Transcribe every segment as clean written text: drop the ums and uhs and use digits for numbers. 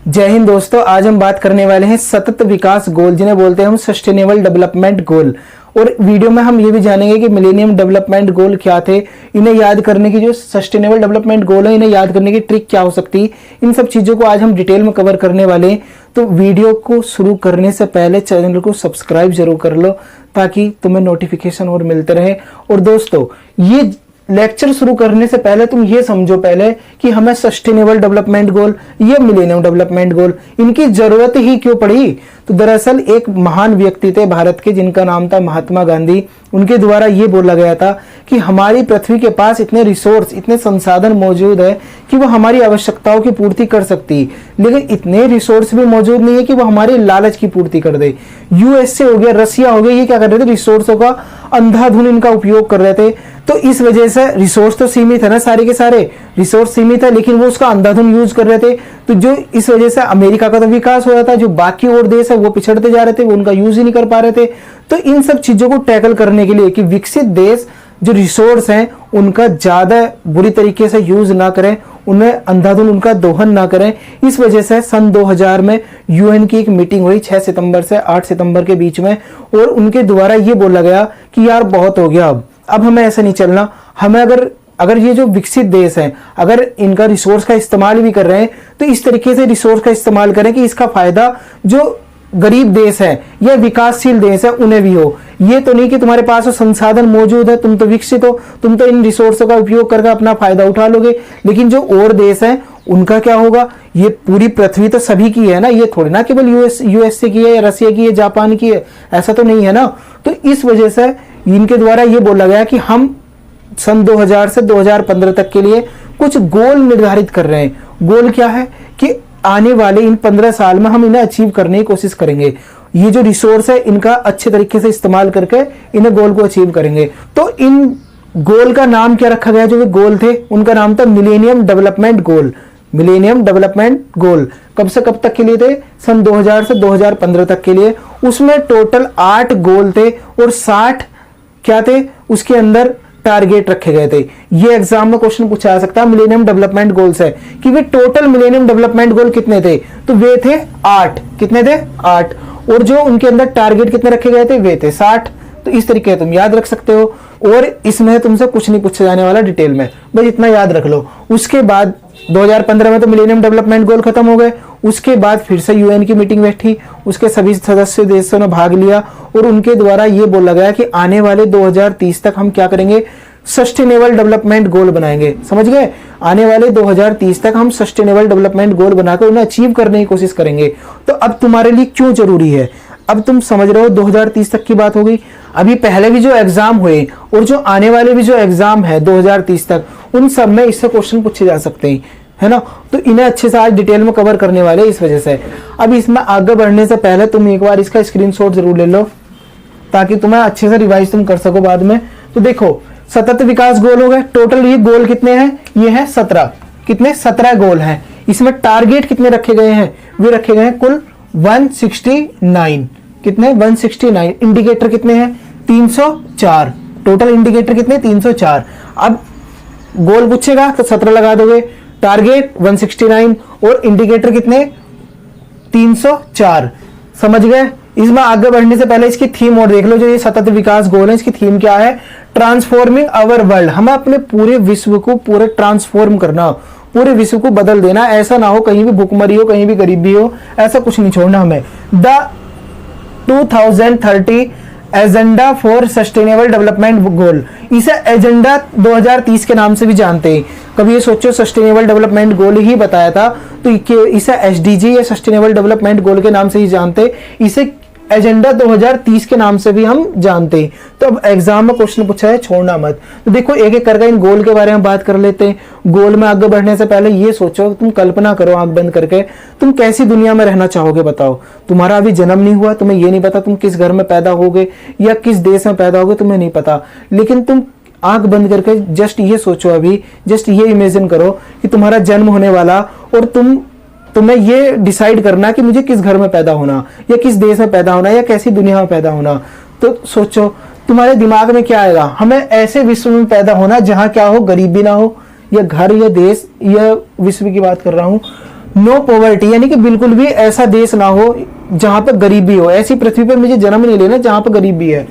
जय हिंद दोस्तों, आज हम बात करने वाले हैं सतत विकास गोल, जिन्हें बोलते हैं हम सस्टेनेबल डेवलपमेंट गोल। और वीडियो में हम ये भी जानेंगे कि मिलेनियम डेवलपमेंट गोल क्या थे, इन्हें याद करने की जो सस्टेनेबल डेवलपमेंट गोल है इन्हें याद करने की ट्रिक क्या हो सकती है। इन सब चीज़ों को आज हम डिटेल में कवर करने वाले हैं। तो वीडियो को शुरू करने से पहले चैनल को सब्सक्राइब जरूर कर लो ताकि तुम्हें नोटिफिकेशन और मिलते रहे। और दोस्तों, ये लेक्चर शुरू करने से पहले तुम ये समझो पहले कि हमें सस्टेनेबल डेवलपमेंट गोल या मिलेनियम डेवलपमेंट गोल इनकी जरूरत ही क्यों पड़ी। तो दरअसल एक महान व्यक्ति थे भारत के, जिनका नाम था महात्मा गांधी। उनके द्वारा ये बोला गया था कि हमारी पृथ्वी के पास इतने रिसोर्स, इतने संसाधन मौजूद है कि वो हमारी आवश्यकताओं की पूर्ति कर सकती है, लेकिन इतने रिसोर्स भी मौजूद नहीं है कि वो हमारे लालच की पूर्ति कर दे। यूएसए हो गया, रसिया हो गया, ये क्या कर रहे थे, रिसोर्सों का अंधाधुन इनका उपयोग कर रहे थे। तो इस वजह से रिसोर्स तो सीमित है ना, सारे के सारे रिसोर्स सीमित है, लेकिन वो उसका अंधाधुन यूज कर रहे थे। तो जो इस वजह से अमेरिका का तो विकास हो रहा था, जो बाकी और देश है वो पिछड़ते जा रहे थे, वो उनका यूज ही नहीं कर पा रहे थे। तो इन सब चीजों को टैकल करने के लिए कि विकसित देश जो रिसोर्स हैं उनका ज्यादा बुरी तरीके से यूज ना करें, उन्हें अंधाधुन उनका दोहन ना करें, इस वजह से सन 2000 में यूएन की एक मीटिंग हुई 6 सितंबर से 8 सितंबर के बीच में। और उनके द्वारा ये बोला गया कि यार बहुत हो गया, अब हमें ऐसा नहीं चलना। हमें अगर ये जो विकसित देश हैं अगर इनका रिसोर्स का इस्तेमाल भी कर रहे हैं तो इस तरीके से रिसोर्स का इस्तेमाल करें कि इसका फायदा जो गरीब देश है या विकासशील देश है उन्हें भी हो। ये तो नहीं कि तुम्हारे पास संसाधन मौजूद है, तुम तो विकसित हो, तुम तो इन रिसोर्सों का उपयोग करके अपना फायदा उठा लोगे, लेकिन जो और देश हैं उनका क्या होगा। ये पूरी पृथ्वी तो सभी की है ना, ये थोड़ी ना केवल यूएसए की है या रसिया की है, जापान की है, ऐसा तो नहीं है ना। तो इस वजह से इनके द्वारा ये बोला गया कि हम सन 2000 से 2015 तक के लिए कुछ गोल निर्धारित कर रहे हैं। गोल क्या है कि आने वाले इन 15 साल में हम इन्हें अचीव करने की कोशिश करेंगे। ये जो रिसोर्स है इनका अच्छे तरीके से इस्तेमाल करके इन्हें गोल को अचीव करेंगे। तो इन गोल का नाम क्या रखा गया, जो गोल थे उनका नाम था millennium development goal. Millennium development goal कब से कब तक के लिए थे, सन 2000 से 2015 तक के लिए। उसमें टोटल 8 गोल थे और 60 क्या थे, उसके अंदर टारगेट रखे गए थे। ये एग्जाम में क्वेश्चन पूछा जा सकता है मिलेनियम डेवलपमेंट गोल्स है कि वे टोटल मिलेनियम डेवलपमेंट गोल कितने थे, तो वे थे 8। कितने थे, 8। और जो उनके अंदर टारगेट कितने रखे गए थे, वे थे 60। तो इस तरीके से तुम याद रख सकते हो और इसमें तुमसे कुछ नहीं पूछा जाने वाला डिटेल में, बस इतना याद रख लो। उसके बाद 2015 में तो मिलेनियम डेवलपमेंट गोल खत्म हो गए। उसके बाद फिर से यूएन की मीटिंग बैठी, उसके सभी सदस्य देशों ने भाग लिया और उनके द्वारा ये बोला गया कि आने वाले 2030 तक हम क्या करेंगे, सस्टेनेबल डेवलपमेंट गोल बनाएंगे। समझ गए, आने वाले 2030 तक हम सस्टेनेबल डेवलपमेंट गोल बनाकर उन्हें अचीव करने की कोशिश करेंगे। तो अब तुम्हारे लिए क्यों जरूरी है, अब तुम समझ रहे हो 2030 तक की बात हो गई। अभी पहले भी जो एग्जाम हुए और जो आने वाले भी जो एग्जाम है 2030 तक, उन सब में इससे क्वेश्चन पूछे जा सकते हैं, है ना। तो इन्हें अच्छे से आज डिटेल में कवर करने वाले इस वजह से। अब इसमें आगे बढ़ने से पहले तुम एक बार इसका स्क्रीनशॉट जरूर ले लो ताकि तुम्हें अच्छे से रिवाइज तुम कर सको बाद में। तो देखो, सतत विकास गोल हो गए। टोटल ये गोल कितने हैं, ये है 17। कितने, 17 गोल हैं। इसमें टारगेट कितने रखे गए हैं, वे रखे गए हैं कुल 169। कितने, 169। इंडिकेटर कितने हैं, 304। टोटल इंडिकेटर कितने, 304। अब गोल पूछेगा तो 17 लगा दोगे, टारगेट 169 और इंडिकेटर कितने, 304। समझ गए। इसमें आगे बढ़ने से पहले इसकी थीम और देख लो। जो ये सतत विकास गोल है इसकी थीम क्या है, ट्रांसफॉर्मिंग आवर वर्ल्ड। हमें अपने पूरे विश्व को पूरे ट्रांसफॉर्म करना, पूरे विश्व को बदल देना। ऐसा ना हो कहीं भी भूखमरी हो, कहीं भी गरीबी हो, ऐसा कुछ नहीं छोड़ना हमें। The 2030 agenda for sustainable development goal, इसे एजेंडा 2030 के नाम से भी जानते हैं। कभी ये सोचो सस्टेनेबल डेवलपमेंट गोल ही बताया था तो इसे एसडीजी या सस्टेनेबल डेवलपमेंट गोल के नाम से ही जानते, इसे एजेंडा 2030 के नाम से भी हम जानते हैं। तो अब एग्जाम में क्वेश्चन पूछा है, छोड़ना मत। तो देखो एक एक करके इन गोल के बारे में बात कर लेते हैं। गोल में आगे बढ़ने से पहले ये सोचो, तुम कल्पना करो आंख बंद करके, तुम कैसी दुनिया में रहना चाहोगे बताओ। तुम्हारा अभी जन्म नहीं हुआ, तुम्हें ये नहीं पता तुम किस घर में पैदा होगे या किस देश में पैदा होगे, तुम्हें नहीं पता, लेकिन तुम आंख बंद करके जस्ट ये सोचो, अभी जस्ट ये इमेजिन करो कि तुम्हारा जन्म होने वाला और तुम्हें ये डिसाइड करना कि मुझे किस घर में पैदा होना या किस देश में पैदा होना या कैसी दुनिया में पैदा होना। तो सोचो तुम्हारे दिमाग में क्या आएगा, हमें ऐसे विश्व में पैदा होना जहां क्या हो, गरीबी ना हो, या घर या देश या विश्व की बात कर रहा हूं, नो पॉवर्टी, यानी कि बिल्कुल भी ऐसा देश ना हो जहां पे गरीबी हो, ऐसी पृथ्वी पे मुझे जन्म नहीं लेना जहां पे गरीबी है,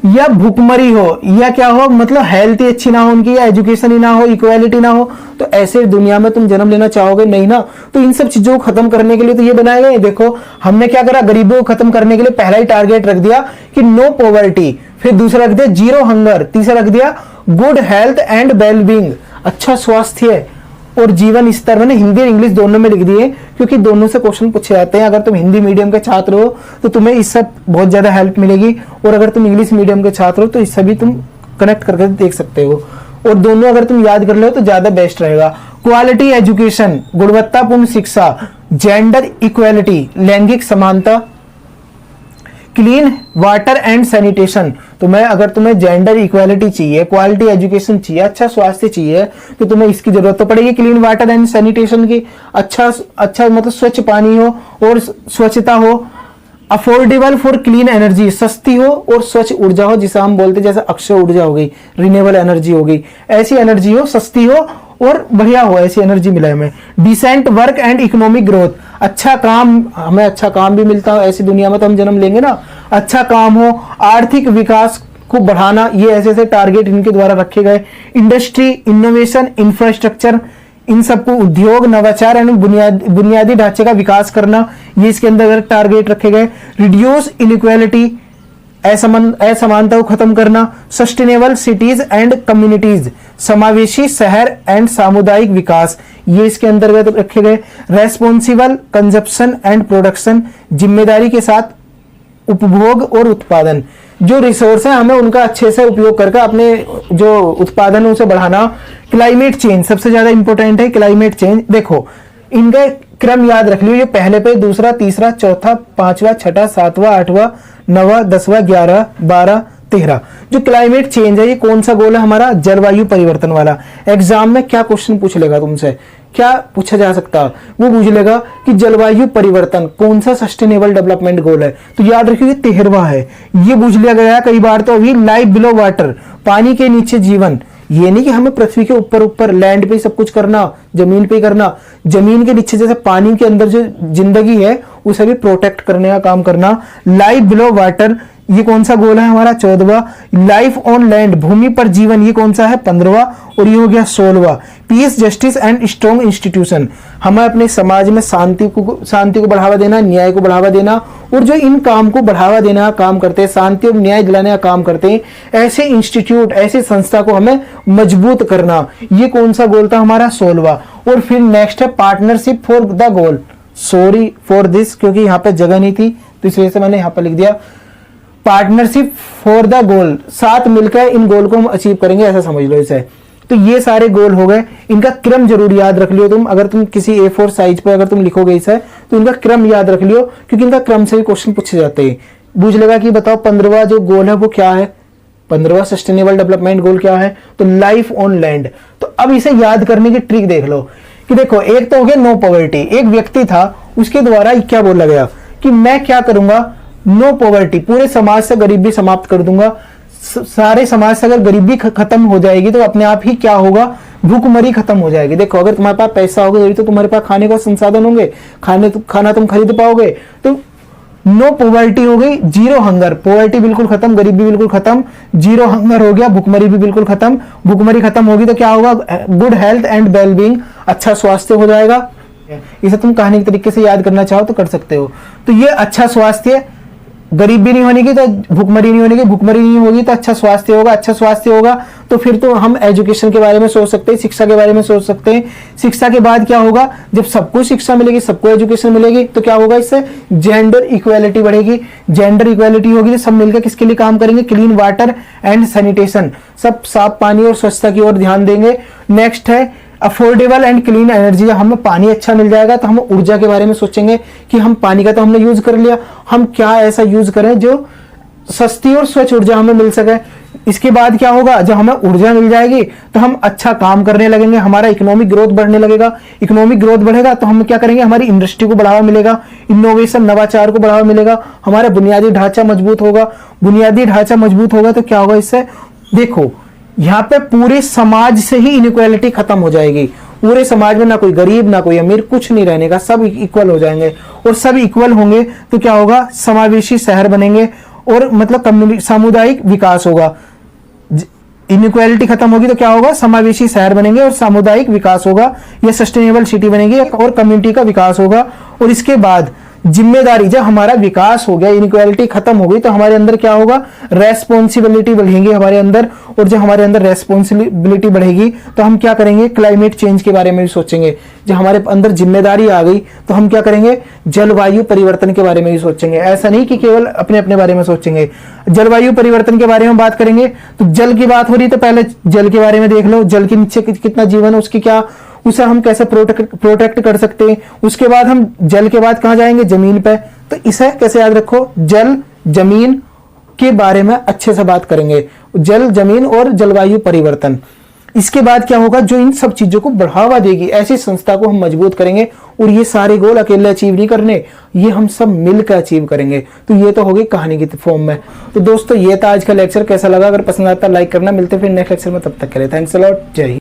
या भूखमरी हो, या क्या हो, मतलब हेल्थ ही अच्छी ना हो उनकी, या एजुकेशन ही ना हो, इक्वालिटी ना हो, तो ऐसे दुनिया में तुम जन्म लेना चाहोगे नहीं ना। तो इन सब चीजों को खत्म करने के लिए तो ये बनाए गए। देखो हमने क्या करा, गरीबी को खत्म करने के लिए पहला ही टारगेट रख दिया कि नो पॉवर्टी, फिर दूसरा रख दिया जीरो हंगर, तीसरा रख दिया गुड हेल्थ एंड वेलबींग, अच्छा स्वास्थ्य और जीवन स्तर। मैंने हिंदी और इंग्लिश दोनों में लिख दिए क्योंकि दोनों से क्वेश्चन पूछे जाते हैं। अगर तुम हिंदी मीडियम के छात्र हो तो तुम्हें इससे बहुत ज्यादा हेल्प मिलेगी, और अगर तुम इंग्लिश मीडियम के छात्र हो तो इससे भी तुम कनेक्ट करके देख सकते हो, और दोनों अगर तुम याद कर लो तो ज्यादा बेस्ट रहेगा। क्वालिटी एजुकेशन, गुणवत्तापूर्ण शिक्षा, जेंडर इक्वालिटी, लैंगिक समानता, क्लीन वाटर एंड सैनिटेशन। तो मैं अगर तुम्हें जेंडर इक्वालिटी चाहिए, क्वालिटी एजुकेशन चाहिए, अच्छा स्वास्थ्य चाहिए, तो तुम्हें इसकी जरूरत तो पड़ेगी, क्लीन वाटर एंड सैनिटेशन की, अच्छा मतलब स्वच्छ पानी हो और स्वच्छता हो, अफोर्डेबल फॉर क्लीन एनर्जी, सस्ती हो और स्वच्छ ऊर्जा हो, जिसे हम बोलते हैं जैसे अक्षय ऊर्जा हो गई, रिन्यूएबल एनर्जी हो गई, ऐसी एनर्जी हो, सस्ती हो और बढ़िया हो, ऐसी एनर्जी मिले हमें। Decent work and economic growth, अच्छा काम, हमें अच्छा काम भी मिलता हो, ऐसी दुनिया में तो हम जन्म लेंगे ना, अच्छा काम हो, आर्थिक विकास को बढ़ाना, ये ऐसे ऐसे टारगेट इनके द्वारा रखे गए। इंडस्ट्री, इनोवेशन, इंफ्रास्ट्रक्चर, इन सबको उद्योग, नवाचार एंड बुनियादी ढांचे का विकास करना, ये इसके अंदर टारगेट रखे गए। रिड्यूस इनइक्वालिटी, असमानता को खत्म करना। सस्टेनेबल सिटीज एंड कम्युनिटीज, समावेशी शहर एंड सामुदायिक विकास, ये इसके अंतर्गत रखे गए। रेस्पॉन्सिबल कंजप्शन एंड प्रोडक्शन, जिम्मेदारी के साथ उपभोग और उत्पादन, जो रिसोर्स है हमें उनका अच्छे से उपयोग करके अपने जो उत्पादन है उसे बढ़ाना। क्लाइमेट चेंज सबसे ज्यादा इंपॉर्टेंट है, क्लाइमेट चेंज। देखो इनका क्रम याद रख लियो, ये पहले पे दूसरा, तीसरा, चौथा, पांचवा, छठा, सातवां, आठवां, नवा, 10वां, 11, 12, 13। जो क्लाइमेट चेंज है ये कौन सा गोल है हमारा, जलवायु परिवर्तन वाला। एग्जाम में क्या क्वेश्चन पूछ लेगा तुमसे, क्या पूछा जा सकता है, वो पूछ लेगा कि जलवायु परिवर्तन कौन सा सस्टेनेबल डेवलपमेंट गोल है, तो याद रखिए 13वां है। ये पूछ लिया गया है कई बार। तो अभी लाइफ बिलो वाटर, पानी के नीचे जीवन, ये नहीं कि हमें पृथ्वी के ऊपर लैंड पे सब कुछ करना, जमीन पे करना, जमीन के नीचे जैसे पानी के अंदर जो जिंदगी है उसे भी प्रोटेक्ट करने का काम करना। लाइफ बिलो वाटर, ये कौन सा गोल है हमारा, 14वां। लाइफ ऑन लैंड, भूमि पर जीवन, ये कौन सा है, 15वां। और ये हो गया 16वां। Peace, justice and strong institution, हमें अपने समाज में शांति को बढ़ावा देना, न्याय को बढ़ावा देना, और जो इन काम को बढ़ावा देने का काम करते हैं, शांति और न्याय दिलाने का काम करते हैं, ऐसे इंस्टीट्यूट, ऐसी संस्था को हमें मजबूत करना, ये कौन सा गोल था हमारा, 16वां। और फिर नेक्स्ट है partnership for the goal, sorry for this क्योंकि यहाँ पे जगह नहीं थी तो इस वजह से मैंने यहाँ पर लिख दिया पार्टनरशिप फॉर द गोल, साथ मिलकर इन गोल को हम अचीव करेंगे, ऐसा समझ लो इसे। तो ये सारे गोल हो गए, इनका क्रम जरूर याद रख लियो तुम। अगर तुम किसी A4 साइज पे अगर तुम लिखोगे इसे तो इनका क्रम याद रख लियो, क्योंकि इनका क्रम से भी क्वेश्चन पूछे जाते हैं। पूछ लेगा कि बताओ 15वां जो गोल है वो क्या है, 15वां सस्टेनेबल डेवलपमेंट गोल क्या है, तो लाइफ ऑन लैंड। तो अब इसे याद करने की ट्रिक देख लो कि देखो एक तो हो गया नो पॉवर्टी, एक व्यक्ति था उसके द्वारा क्या बोला गया कि मैं क्या करूंगा, नो पॉवर्टी, पूरे समाज से गरीबी समाप्त कर दूंगा। सारे समाज से अगर गरीबी खत्म हो जाएगी तो अपने आप ही क्या होगा, भूखमरी खत्म हो जाएगी। देखो अगर तुम्हारे पास पैसा होगा तो तुम्हारे पास खाने का संसाधन होंगे, खाना तुम खरीद पाओगे। तो नो पॉवर्टी हो गई, जीरो हंगर, पॉवर्टी बिल्कुल खत्म, गरीबी बिल्कुल खत्म, जीरो हंगर हो गया, भूखमरी भी बिल्कुल खत्म। भूखमरी खत्म होगी तो क्या होगा, गुड हेल्थ एंड वेलबींग, अच्छा स्वास्थ्य हो जाएगा। इसे तुम कहानी के तरीके से याद करना चाहो तो कर सकते हो। तो ये अच्छा स्वास्थ्य, गरीबी नहीं होने की तो भूखमरी नहीं होने की, भूखमरी नहीं होगी तो अच्छा स्वास्थ्य होगा, अच्छा स्वास्थ्य होगा तो फिर तो हम एजुकेशन के बारे में सोच सकते हैं, शिक्षा के बारे में सोच सकते हैं। शिक्षा के बाद क्या होगा, जब सबको शिक्षा मिलेगी, सबको एजुकेशन मिलेगी तो क्या होगा, इससे जेंडर इक्वालिटी बढ़ेगी। जेंडर इक्वालिटी होगी तो सब मिलकर किसके लिए काम करेंगे, क्लीन वाटर एंड सैनिटेशन, सब साफ पानी और स्वच्छता की ओर ध्यान देंगे। नेक्स्ट है अफोर्डेबल एंड क्लीन एनर्जी, जब हमें पानी अच्छा मिल जाएगा तो हम ऊर्जा के बारे में सोचेंगे कि हम पानी का तो हमने यूज कर लिया, हम क्या ऐसा यूज करें जो सस्ती और स्वच्छ ऊर्जा हमें मिल सके। इसके बाद क्या होगा, जब हमें ऊर्जा मिल जाएगी तो हम अच्छा काम करने लगेंगे, हमारा इकोनॉमिक ग्रोथ बढ़ने लगेगा। इकोनॉमिक ग्रोथ बढ़ेगा तो हम क्या करेंगे, हमारी इंडस्ट्री को बढ़ावा मिलेगा, इनोवेशन नवाचार को बढ़ावा मिलेगा, हमारा बुनियादी ढांचा मजबूत होगा। बुनियादी ढांचा मजबूत होगा तो क्या होगा, इससे देखो यहाँ पे पूरे समाज से ही इनइक्वालिटी खत्म हो जाएगी। पूरे समाज में ना कोई गरीब ना कोई अमीर, कुछ नहीं रहने का, सब इक्वल हो जाएंगे। और सब इक्वल होंगे तो क्या होगा, समावेशी शहर बनेंगे और मतलब सामुदायिक विकास होगा। इनइक्वालिटी खत्म होगी तो क्या होगा, समावेशी शहर बनेंगे और सामुदायिक विकास होगा, यह सस्टेनेबल सिटी बनेगी और कम्युनिटी का विकास होगा। और इसके बाद जिम्मेदारी, जब हमारा विकास हो गया, इनइक्वालिटी खत्म हो गई, तो हमारे अंदर क्या होगा, रेस्पॉन्सिबिलिटी बढ़ेगी हमारे अंदर। और जब हमारे अंदर रेस्पॉन्सिबिलिटी बढ़ेगी तो हम क्या करेंगे, क्लाइमेट चेंज के बारे में भी सोचेंगे। जब हमारे अंदर जिम्मेदारी आ गई तो हम क्या करेंगे, जलवायु परिवर्तन के बारे में भी सोचेंगे। ऐसा नहीं कि केवल अपने अपने बारे में सोचेंगे। जलवायु परिवर्तन के बारे में बात करेंगे तो जल की बात हो रही तो पहले जल के बारे में देख लो, जल के नीचे कितना जीवन है, उसकी क्या, उसे हम कैसे प्रोटेक्ट कर सकते हैं। उसके बाद हम जल के बाद कहां जाएंगे, जमीन पे। तो इसे कैसे याद रखो, जल जमीन के बारे में अच्छे से बात करेंगे, जल जमीन और जलवायु परिवर्तन। इसके बाद क्या होगा, जो इन सब चीजों को बढ़ावा देगी, ऐसी संस्था को हम मजबूत करेंगे। और ये सारे गोल अकेले अचीव नहीं करने, ये हम सब मिलकर अचीव करेंगे। तो ये तो होगी कहानी की फॉर्म में। तो दोस्तों ये था आज का लेक्चर, कैसा लगा, अगर पसंद आता लाइक करना। मिलते फिर नेक्स्ट लेक्चर में, तब तक के लिए थैंक्स अ लॉट, जय हिंद।